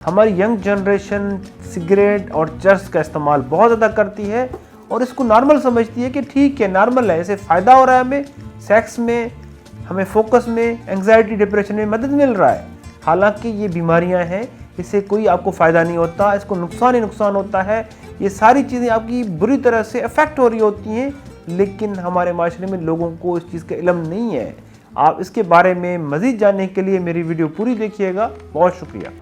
हमारी young generation cigarette और cheers का इस्तेमाल बहुत ज़्यादा करती है और इसको नॉर्मल समझती है कि ठीक है, नॉर्मल है, इसे फ़ायदा हो रहा है, हमें सेक्स में, हमें फोकस में, एंग्जाइटी डिप्रेशन में मदद मिल रहा है। हालांकि ये बीमारियां हैं, इससे कोई आपको फ़ायदा नहीं होता, इसको नुकसान ही नुकसान होता है। ये सारी चीज़ें आपकी बुरी तरह से अफेक्ट हो रही होती हैं, लेकिन हमारे माशरे में लोगों को इस चीज़ का इल्म नहीं है। आप इसके बारे में मज़ीद जानने के लिए मेरी वीडियो पूरी देखिएगा। बहुत शुक्रिया।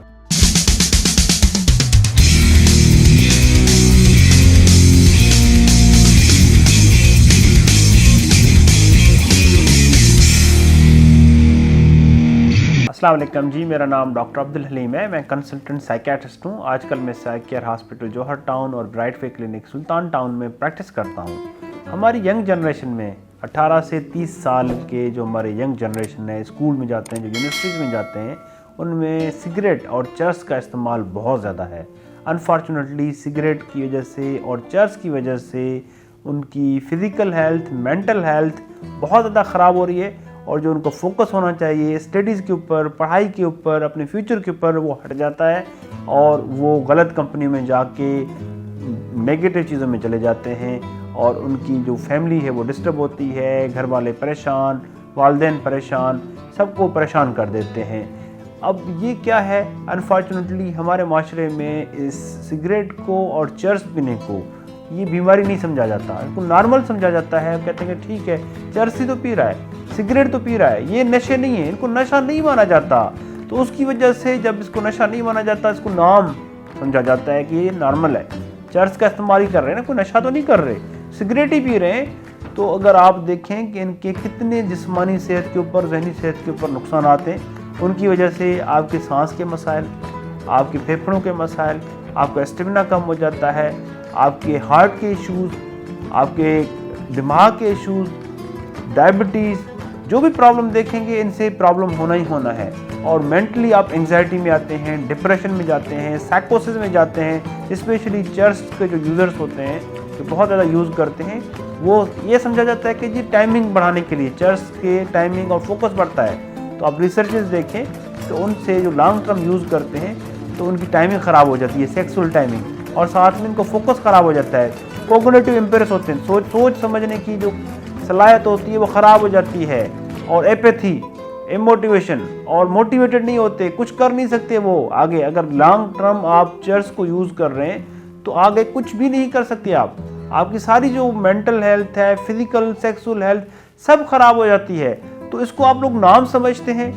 अस्सलाम वालेकुम जी, मेरा नाम डॉक्टर अब्दुल हलीम है। मैं कंसल्टेंट साइकियाट्रिस्ट हूँ। आजकल मैं साइकियर हॉस्पिटल जौहर टाउन और ब्राइट फे क्लिनिक सुल्तान टाउन में प्रैक्टिस करता हूँ। हमारी यंग जनरेशन में 18 से 30 साल के जो हमारे यंग जनरेशन है, स्कूल में जाते हैं, जो यूनिवर्सिटीज़ में जाते हैं, उनमें सिगरेट और चर्स का इस्तेमाल बहुत ज़्यादा है। अनफॉर्चुनेटली सिगरेट की वजह से और चर्स की वजह से उनकी फ़िज़िकल हेल्थ, मेंटल हेल्थ बहुत ज़्यादा ख़राब हो रही है और जो उनको फोकस होना चाहिए स्टडीज़ के ऊपर, पढ़ाई के ऊपर, अपने फ्यूचर के ऊपर, वो हट जाता है और वो गलत कंपनी में जाके नेगेटिव चीज़ों में चले जाते हैं और उनकी जो फैमिली है वो डिस्टर्ब होती है, घर वाले परेशान, वालिदैन परेशान, सबको परेशान कर देते हैं। अब ये क्या है, अनफॉर्चुनेटली हमारे माशरे में इस सिगरेट को और चर्स पीने को ये बीमारी नहीं समझा जाता, इनको नॉर्मल समझा जाता है। कहते हैं कि ठीक है, चर्स ही तो पी रहा है, सिगरेट तो पी रहा है, ये नशे नहीं है, इनको नशा नहीं माना जाता। तो उसकी वजह से जब इसको नशा नहीं माना जाता, इसको नाम समझा जाता है कि ये नॉर्मल है, चर्स का इस्तेमाल ही कर रहे हैं ना, कोई नशा तो नहीं कर रहे, सिगरेट ही पी रहे हैं। तो अगर आप देखें कि इनके कितने जिस्मानी सेहत के ऊपर, जहनी सेहत के ऊपर नुकसान आते हैं। उनकी वजह से आपके सांस के मसाइल, आपके फेफड़ों के मसाइल, आपका स्टेमिना कम हो जाता है, आपके हार्ट के इश्यूज़, आपके दिमाग के इश्यूज़, डायबिटीज़, जो भी प्रॉब्लम देखेंगे इनसे प्रॉब्लम होना ही होना है। और मेंटली आप एंग्जाइटी में आते हैं, डिप्रेशन में जाते हैं, साइकोसिस में जाते हैं। स्पेशली चर्च के जो यूज़र्स होते हैं, जो बहुत ज़्यादा यूज़ करते हैं, वो ये समझा जाता है कि जी टाइमिंग बढ़ाने के लिए चर्च के टाइमिंग और फोकस बढ़ता है। तो आप रिसर्चेस देखें तो उनसे जो लॉन्ग टर्म यूज़ करते हैं तो उनकी टाइमिंग ख़राब हो जाती है, सेक्सुअल टाइमिंग, और साथ में इनको फोकस ख़राब हो जाता है। कोग्निटिव इम्पेयर्स होते हैं, सोच समझने की जो सलाहियत होती है वो ख़राब हो जाती है। और एपैथी, इमोटिवेशन, और मोटिवेटेड नहीं होते, कुछ कर नहीं सकते वो आगे। अगर लॉन्ग टर्म आप चर्स को यूज़ कर रहे हैं तो आगे कुछ भी नहीं कर सकते आप। आपकी सारी जो मेंटल हेल्थ है, फिजिकल, सेक्सुअल हेल्थ सब ख़राब हो जाती है। तो इसको आप लोग नाम समझते हैं।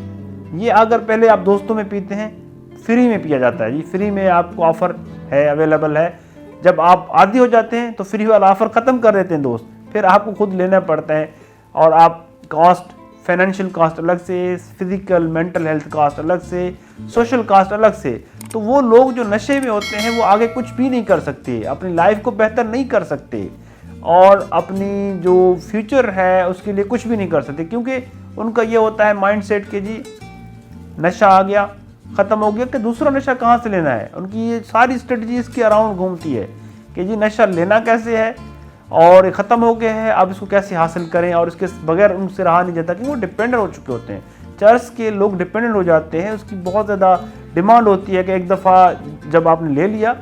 ये अगर पहले आप दोस्तों में पीते हैं, फ्री में पिया जाता है, ये फ्री में आपको ऑफ़र है, अवेलेबल है। जब आप आदी हो जाते हैं तो फ्री वाला ऑफ़र ख़त्म कर देते हैं दोस्त, फिर आपको खुद लेना पड़ता है। और आप कॉस्ट, फाइनेंशियल कॉस्ट अलग से, फिजिकल मेंटल हेल्थ कॉस्ट अलग से, सोशल कॉस्ट अलग से। तो वो लोग जो नशे में होते हैं वो आगे कुछ भी नहीं कर सकते, अपनी लाइफ को बेहतर नहीं कर सकते और अपनी जो फ्यूचर है उसके लिए कुछ भी नहीं कर सकते, क्योंकि उनका ये होता है माइंडसेट कि जी नशा आ गया, ख़त्म हो गया, कि दूसरा नशा कहाँ से लेना है। उनकी ये सारी स्ट्रेटजी इसके अराउंड घूमती है कि जी नशा लेना कैसे है और ख़त्म हो गया है, अब इसको कैसे हासिल करें, और इसके बगैर उनसे रहा नहीं जाता, कि वो डिपेंडेंट हो चुके होते हैं। चर्च के लोग डिपेंडेंट हो जाते हैं, उसकी बहुत ज़्यादा डिमांड होती है कि एक दफ़ा जब आपने ले लिया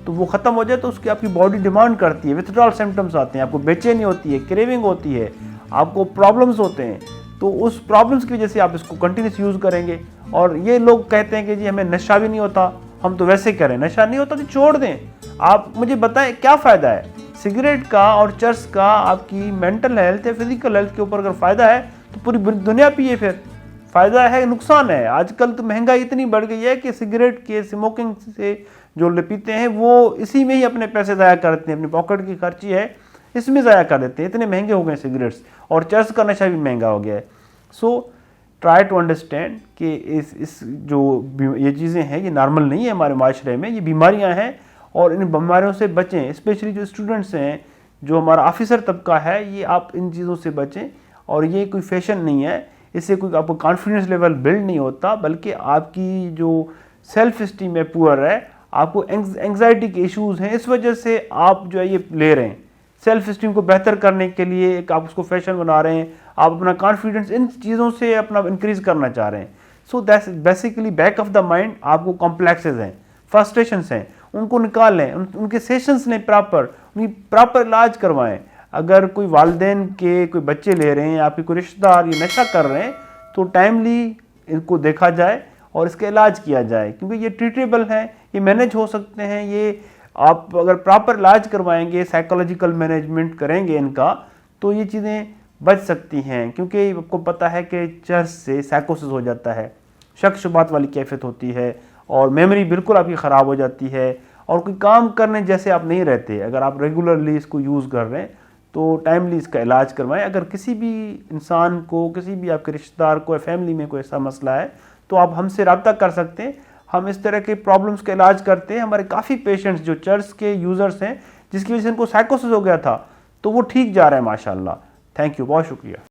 तो वो ख़त्म हो जाए तो उसकी आपकी बॉडी डिमांड करती है, विथड्रॉल सिम्टम्स आते हैं, आपको बेचैनी होती है, क्रेविंग होती है, आपको प्रॉब्लम्स होते हैं। तो उस प्रॉब्लम्स की वजह से आप इसको कंटिन्यूस यूज़ करेंगे। और ये लोग कहते हैं कि जी हमें नशा भी नहीं होता, हम तो वैसे करें, नशा नहीं होता तो छोड़ दें। आप मुझे बताएं क्या फ़ायदा है सिगरेट का और चर्च का, आपकी मेंटल हेल्थ या फिजिकल हेल्थ के ऊपर अगर फ़ायदा है तो पूरी दुनिया पिए, फिर फ़ायदा है नुकसान है। आजकल तो महंगाई इतनी बढ़ गई है कि सिगरेट के स्मोकिंग से जो पीते हैं वो इसी में ही अपने पैसे ज़ाया करते हैं, अपनी पॉकेट की खर्ची है इसमें ज़ाया कर देते हैं। इतने महंगे हो गए सिगरेट्स, और चर्च का नशा भी महंगा हो गया है। सो ट्राई टू अंडरस्टैंड कि इस जो ये चीज़ें हैं ये नॉर्मल नहीं है हमारे माशरे में, ये बीमारियां हैं और इन बीमारियों से बचें। स्पेशली जो स्टूडेंट्स हैं, जो हमारा ऑफिसर तबका है, ये आप इन चीज़ों से बचें। और ये कोई फैशन नहीं है, इससे कोई आपको कॉन्फिडेंस लेवल बिल्ड नहीं होता, बल्कि आपकी जो सेल्फ स्टीम है पुअर है, आपको एंग्जाइटी के इश्यूज़ हैं, इस वजह से आप जो है ये ले रहे हैं। सेल्फ स्टीम को बेहतर करने के लिए एक आप उसको फैशन बना रहे हैं, आप अपना कॉन्फिडेंस इन चीज़ों से अपना इंक्रीज़ करना चाह रहे हैं। So that's basically back of the mind आपको कॉम्प्लेक्सेस हैं, फ्रस्ट्रेशंस हैं उनको निकालें, उनके सेशंस लें प्रॉपर, उनकी प्रॉपर इलाज करवाएं। अगर कोई वालिदैन के कोई बच्चे ले रहे हैं, आपके कोई रिश्तेदार ये नशा कर रहे हैं, तो टाइमली इनको देखा जाए और इसका इलाज किया जाए, क्योंकि ये ट्रीटेबल हैं, ये मैनेज हो सकते हैं। ये आप अगर प्रॉपर इलाज करवाएंगे, साइकोलॉजिकल मैनेजमेंट करेंगे इनका, तो ये चीज़ें बच सकती हैं। क्योंकि आपको पता है कि चर्च से साइकोसिस हो जाता है, शक शुबात वाली कैफियत होती है और मेमोरी बिल्कुल आपकी ख़राब हो जाती है और कोई काम करने जैसे आप नहीं रहते। अगर आप रेगुलरली इसको यूज़ कर रहे हैं तो टाइमली इसका इलाज करवाएं। अगर किसी भी इंसान को, किसी भी आपके रिश्तेदार को या फैमिली में कोई ऐसा मसला है तो आप हमसे रब्ता कर सकते हैं। हम इस तरह के प्रॉब्लम्स का इलाज करते हैं। हमारे काफ़ी पेशेंट्स जो चर्च के यूज़र्स हैं, जिसकी वजह से इनको साइकोसिस हो गया था, तो वो ठीक जा रहा है माशाल्लाह। थैंक यू, बहुत शुक्रिया।